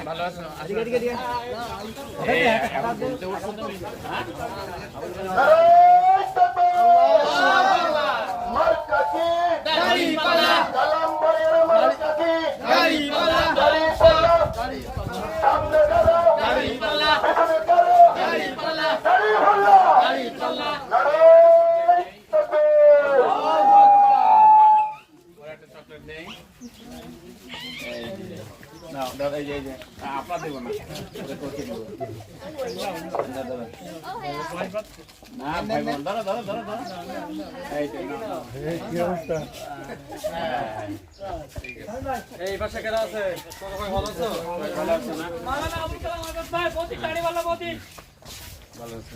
ভালো আছো? আপনার দেবো না এই পাশে কেনা আছে ভালো আছো? ভালো আছো না? ভালো আছে।